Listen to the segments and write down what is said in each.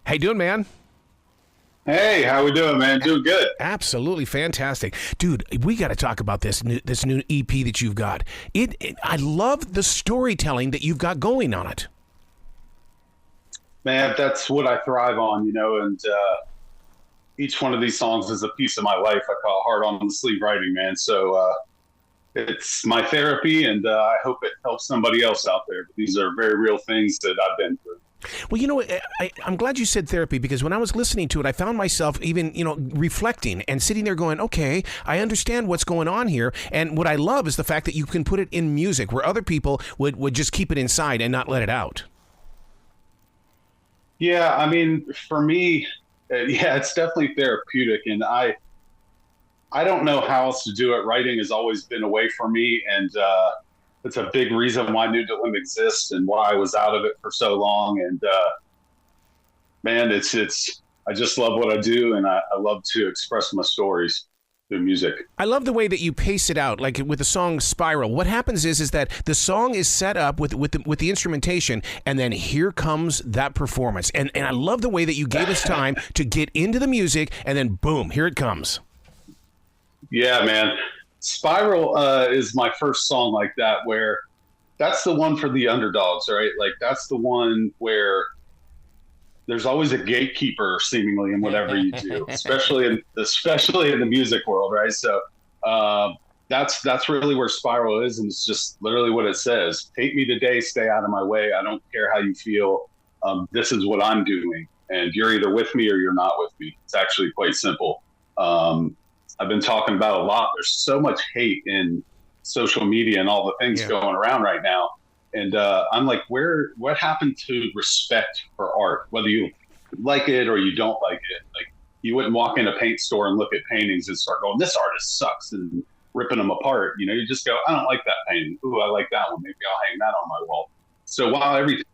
How you doing, man? Hey, how we doing, man? Doing good. Absolutely fantastic, dude. We got to talk about this new EP that you've got. I love the storytelling that you've got going on it. Man, that's what I thrive on, and each one of these songs is a piece of my life. I call it hard on the sleeve writing, man. So it's my therapy, and I hope it helps somebody else out there. These are very real things that I've been through. Well, I'm glad you said therapy, because when I was listening to it, I found myself even, reflecting and sitting there going, okay, I understand what's going on here. And what I love is the fact that you can put it in music where other people would just keep it inside and not let it out. Yeah, I mean, for me, it's definitely therapeutic. And I don't know how else to do it. Writing has always been a way for me. And it's a big reason why New Dilemma exists and why I was out of it for so long. And man, I just love what I do, and I love to express my stories through music. I love the way that you pace it out, like with the song Spiral. What happens is that the song is set up with the instrumentation, and then here comes that performance. And I love the way that you gave us time to get into the music, and then boom, here it comes. Yeah, man. Spiral is my first song like that, where that's the one for the underdogs, right? Like that's the one where there's always a gatekeeper seemingly in whatever you do, especially in the music world, right? So that's really where Spiral is, and it's just literally what it says. Hate me today, stay out of my way. I don't care how you feel. This is what I'm doing, and you're either with me or you're not with me. It's actually quite simple. I've been talking about a lot. There's so much hate in social media and all the things going around right now. And I'm like, what happened to respect for art? Whether you like it or you don't like it. Like, you wouldn't walk in a paint store and look at paintings and start going, this artist sucks, and ripping them apart. You just go, I don't like that painting. Ooh, I like that one. Maybe I'll hang that on my wall. So while everything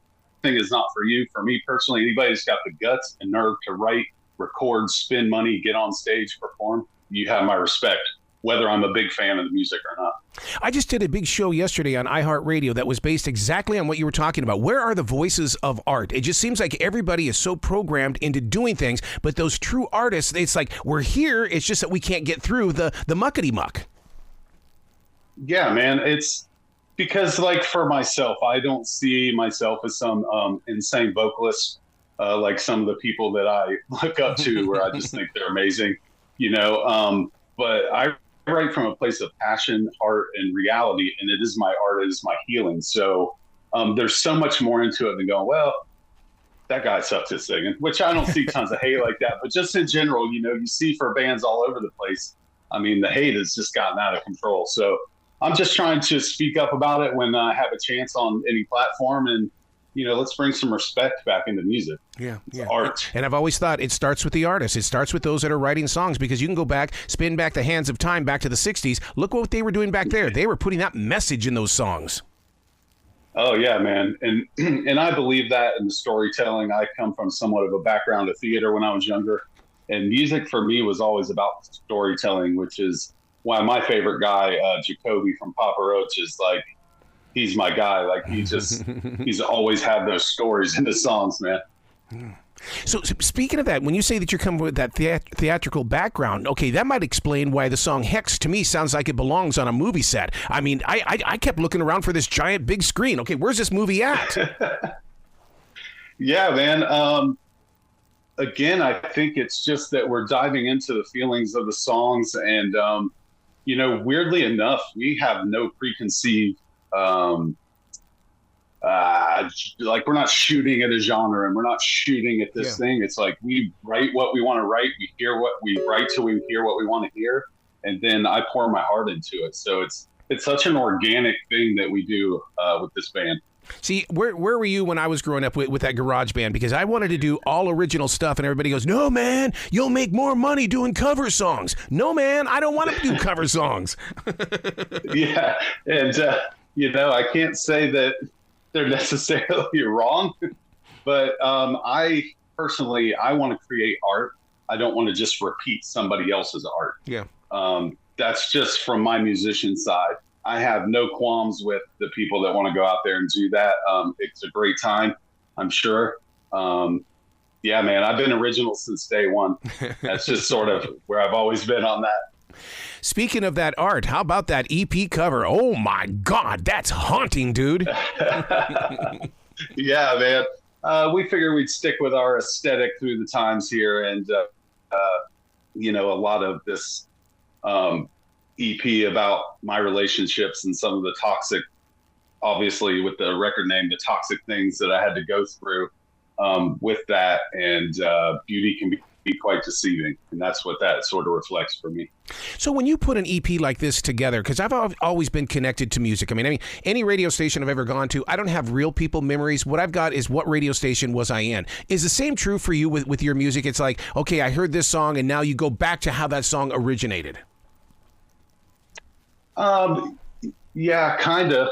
is not for you, for me personally, anybody who's got the guts and nerve to write, record, spend money, get on stage, perform, you have my respect, whether I'm a big fan of the music or not. I just did a big show yesterday on iHeartRadio that was based exactly on what you were talking about. Where are the voices of art? It just seems like everybody is so programmed into doing things, but those true artists, it's like, we're here, it's just that we can't get through the muckety muck. Yeah, man. It's because, like, for myself, I don't see myself as some insane vocalist, like some of the people that I look up to, where I just think they're amazing. But I write from a place of passion, heart, and reality, and it is my art, it is my healing. So there's so much more into it than going, well, that guy sucks at singing, which I don't see tons of hate like that. But just in general, you see for bands all over the place. I mean, the hate has just gotten out of control. So I'm just trying to speak up about it when I have a chance on any platform, and let's bring some respect back into music. Yeah. Art. And I've always thought it starts with the artist. It starts with those that are writing songs, because you can go back, spin back the hands of time back to the 60s. Look what they were doing back there. They were putting that message in those songs. Oh, yeah, man. And I believe that in the storytelling. I come from somewhat of a background of theater when I was younger. And music for me was always about storytelling, which is why my favorite guy, Jacoby from Papa Roach, is like, he's my guy. Like, he's always had those stories in the songs, man. So speaking of that, when you say that you're coming with that theatrical background, okay, that might explain why the song Hex to me sounds like it belongs on a movie set. I mean, I kept looking around for this giant big screen. Okay, where's this movie at? Yeah, man. Again, I think it's just that we're diving into the feelings of the songs. And, weirdly enough, we have no preconceived like, we're not shooting at a genre, and we're not shooting at this thing. It's like, we write what we want to write. We hear what we write till we hear what we want to hear. And then I pour my heart into it. So it's such an organic thing that we do with this band. See, where were you when I was growing up with that garage band? Because I wanted to do all original stuff, and everybody goes, no, man, you'll make more money doing cover songs. No, man, I don't want to do cover songs. Yeah. And, I can't say that they're necessarily wrong, but I personally, I want to create art. I don't want to just repeat somebody else's art. Yeah. That's just from my musician side. I have no qualms with the people that want to go out there and do that. It's a great time, I'm sure. Yeah, man, I've been original since day one. That's just sort of where I've always been on that. Speaking of that art, how about that EP cover? Oh my God, that's haunting, dude. Yeah, man. We figured we'd stick with our aesthetic through the times here, and a lot of this EP about my relationships and some of the toxic, obviously with the record name, the toxic things that I had to go through with that, and beauty can be quite deceiving, and that's what that sort of reflects for me. So when you put an EP like this together, because I've always been connected to music. I mean, any radio station I've ever gone to, I don't have real people memories. What I've got is what radio station was I in. Is the same true for you with your music? It's like, okay, I heard this song, and now you go back to how that song originated. Yeah, kind of.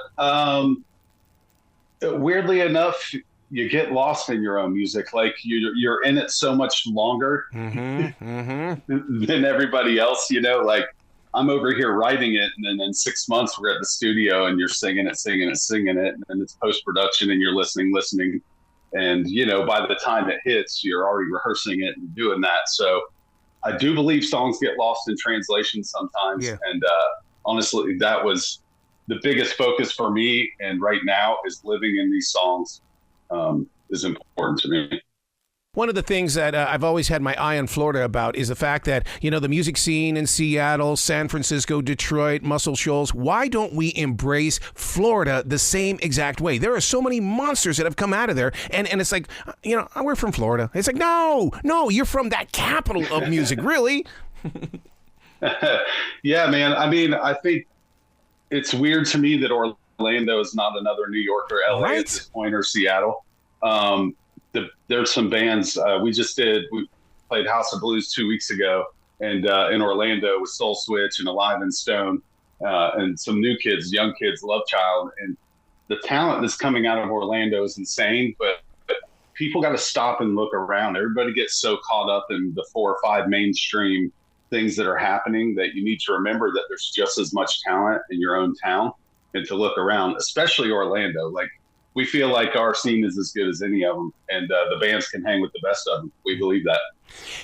Weirdly enough, you get lost in your own music. Like you're in it so much longer than everybody else, like I'm over here writing it, and then in 6 months we're at the studio and you're singing it, and it's post-production and you're listening. And, by the time it hits, you're already rehearsing it and doing that. So I do believe songs get lost in translation sometimes. Yeah. And honestly, that was the biggest focus for me. And right now is living in these songs is important to me. One of the things that I've always had my eye on Florida about is the fact that, the music scene in Seattle, San Francisco, Detroit, Muscle Shoals, why don't we embrace Florida the same exact way? There are so many monsters that have come out of there, and it's like, we're from Florida. It's like, no, you're from that capital of music, really? Yeah, man. I mean, I think it's weird to me that Orlando is not another New York or LA right at this point, or Seattle. There's some bands we played House of Blues 2 weeks ago, and in Orlando with Soul Switch and Alive and Stone, and some new kids, young kids, Love Child, and the talent that's coming out of Orlando is insane. But people got to stop and look around. Everybody gets so caught up in the 4 or 5 mainstream things that are happening that you need to remember that there's just as much talent in your own town, and to look around, especially Orlando. Like, we feel like our scene is as good as any of them, and the bands can hang with the best of them. We believe that.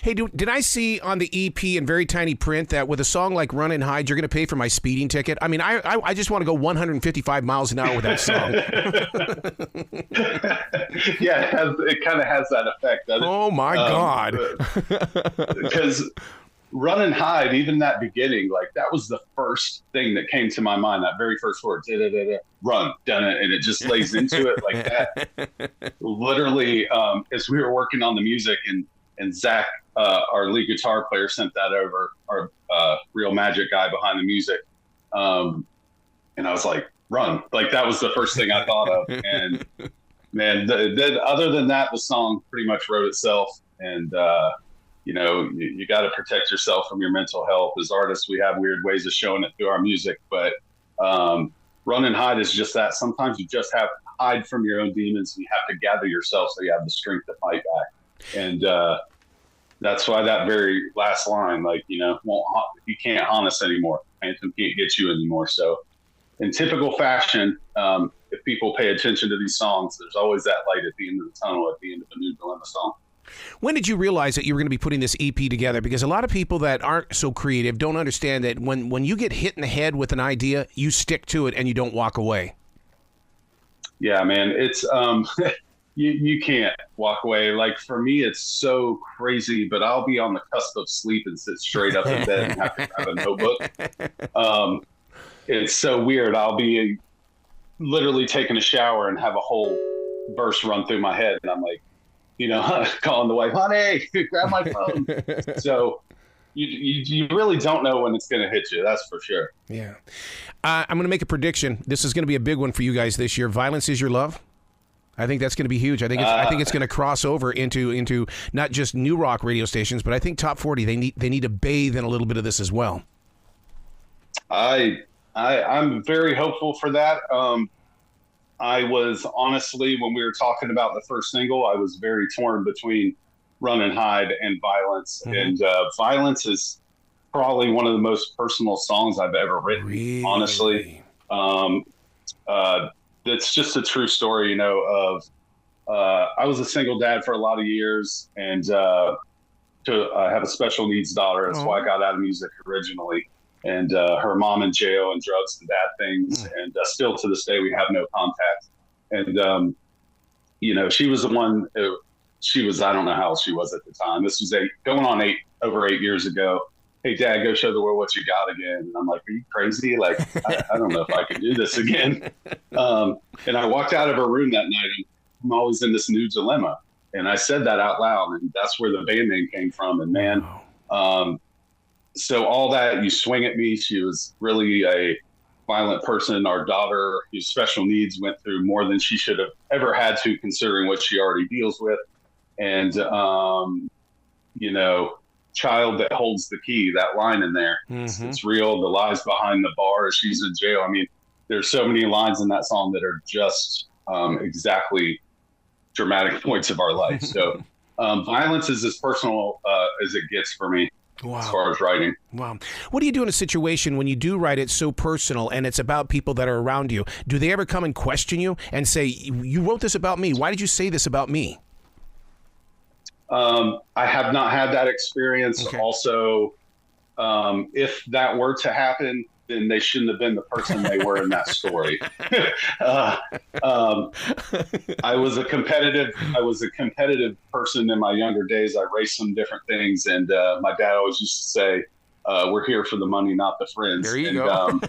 Hey, did I see on the EP in very tiny print that with a song like Run and Hide, you're going to pay for my speeding ticket? I mean, I just want to go 155 miles an hour with that song. Yeah, it kind of has that effect, doesn't it? Oh, my God. Because Run and Hide, even that beginning, like that was the first thing that came to my mind, that very first word, run, done it, and it just lays into it like that. Literally, as we were working on the music, and Zack, our lead guitar player, sent that over, our real magic guy behind the music, and I was like, run. Like, that was the first thing I thought of. And man, other than that, the song pretty much wrote itself. And you got to protect yourself from your mental health. As artists, we have weird ways of showing it through our music, but Run and Hide is just that. Sometimes you just have to hide from your own demons, and you have to gather yourself so you have the strength to fight back. And that's why that very last line, like, you can't haunt us anymore. Phantom can't get you anymore. So in typical fashion, if people pay attention to these songs, there's always that light at the end of the tunnel at the end of a new dilemma song. When did you realize that you were going to be putting this EP together? Because a lot of people that aren't so creative don't understand that when you get hit in the head with an idea, you stick to it and you don't walk away. Yeah, man. It's you can't walk away. Like, for me, it's so crazy, but I'll be on the cusp of sleep and sit straight up in bed and have to grab a notebook. It's so weird. I'll be literally taking a shower and have a whole verse run through my head, and I'm like, calling the wife, honey, grab my phone. So you really don't know when it's going to hit you. That's for sure. Yeah. I'm going to make a prediction. This is going to be a big one for you guys this year. Violence Is Your Love. I think that's going to be huge. I think it's going to cross over into not just new rock radio stations, but I think Top 40, they need to bathe in a little bit of this as well. I'm very hopeful for that. I was honestly, when we were talking about the first single, I was very torn between Run and Hide and Violence. Mm-hmm. And Violence is probably one of the most personal songs I've ever written, really? Honestly. It's just a true story, of I was a single dad for a lot of years, and I have a special needs daughter. That's why I got out of music originally. And her mom in jail and drugs and bad things. And still to this day, we have no contact. And, she was the one, I don't know how old she was at the time. This was going on over 8 years ago. Hey, Dad, go show the world what you got again. And I'm like, are you crazy? Like, I don't know if I can do this again. And I walked out of her room that night, and I'm always in this new dilemma. And I said that out loud, and that's where the band name came from. And man, so all that, you swing at me. She was really a violent person. Our daughter, whose special needs, went through more than she should have ever had to, considering what she already deals with. And, child that holds the key, that line in there, it's real. The lies behind the bar, she's in jail. I mean, there's so many lines in that song that are just exactly dramatic points of our life. So violence is as personal as it gets for me. Wow. As far as writing. Wow. What do you do in a situation when you do write it so personal and it's about people that are around you? Do they ever come and question you and say, you wrote this about me? Why did you say this about me? I have not had that experience. Okay. Also, if that were to happen, then they shouldn't have been the person they were in that story. I was a competitive person in my younger days. I raced some different things, and my dad always used to say, "We're here for the money, not the friends." There you go.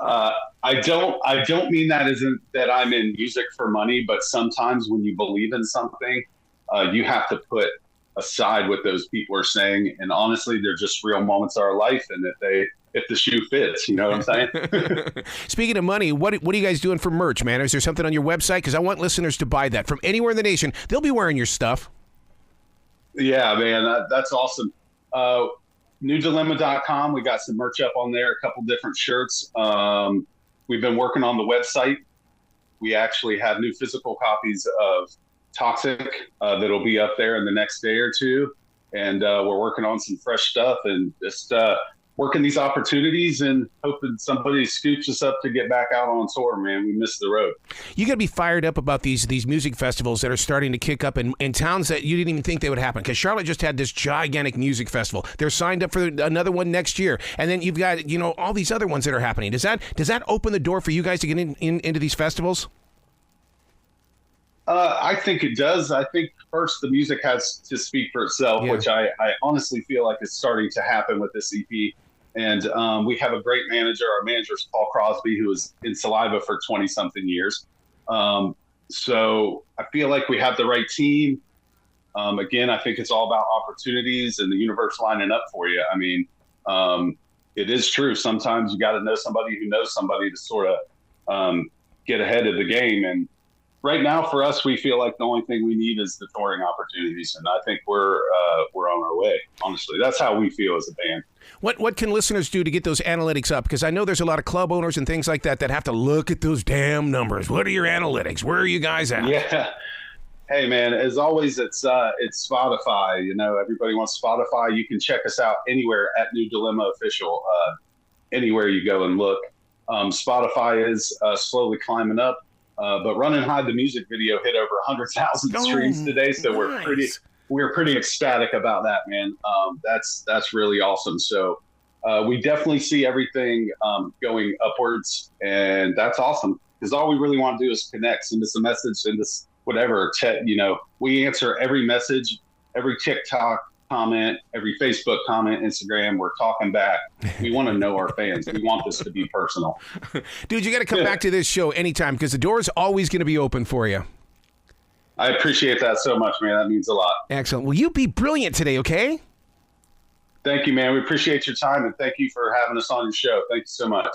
I don't mean that isn't that I'm in music for money, but sometimes when you believe in something, you have to put aside what those people are saying. And honestly, they're just real moments of our life. And if the shoe fits, you know what I'm saying? Speaking of money, what are you guys doing for merch, man? Is there something on your website? Because I want listeners to buy that from anywhere in the nation. They'll be wearing your stuff. Yeah, man, that's awesome. NewDilemma.com. We got some merch up on there, a couple different shirts. We've been working on the website. We actually have new physical copies of Toxic that'll be up there in the next day or two. And we're working on some fresh stuff and just working these opportunities and hoping somebody scoops us up to get back out on tour, man. We missed the road. You got to be fired up about these music festivals that are starting to kick up in towns that you didn't even think they would happen. Because Charlotte just had this gigantic music festival. They're signed up for another one next year. And then you've got, all these other ones that are happening. Does that open the door for you guys to get into these festivals? I think it does. I think first the music has to speak for itself, which I honestly feel like is starting to happen with this EP. And we have a great manager. Our manager is Paul Crosby, who was in Saliva for 20-something years. So I feel like we have the right team. Again, I think it's all about opportunities and the universe lining up for you. I mean, it is true. Sometimes you got to know somebody who knows somebody to sort of get ahead of the game. And right now, for us, we feel like the only thing we need is the touring opportunities, and I think we're on our way. Honestly, that's how we feel as a band. What can listeners do to get those analytics up? Because I know there's a lot of club owners and things like that have to look at those damn numbers. What are your analytics? Where are you guys at? Yeah. Hey, man. As always, it's Spotify. Everybody wants Spotify. You can check us out anywhere at New Dilemma Official. Anywhere you go and look. Spotify is slowly climbing up. But Run and Hide, the music video, hit over 100,000 streams today, so nice. we're pretty ecstatic about that, man. That's really awesome. So we definitely see everything going upwards, and that's awesome because all we really want to do is connect, send us a message, send us whatever. We answer every message, every TikTok comment, every Facebook comment, Instagram. We're talking back. We want to know our fans. We want this to be personal. Dude, you got to come back to this show anytime because the door's always going to be open for you. I appreciate that so much, man. That means a lot. Excellent. Well, you be brilliant today, okay? Thank you, man. We appreciate your time, and thank you for having us on your show. Thank you so much.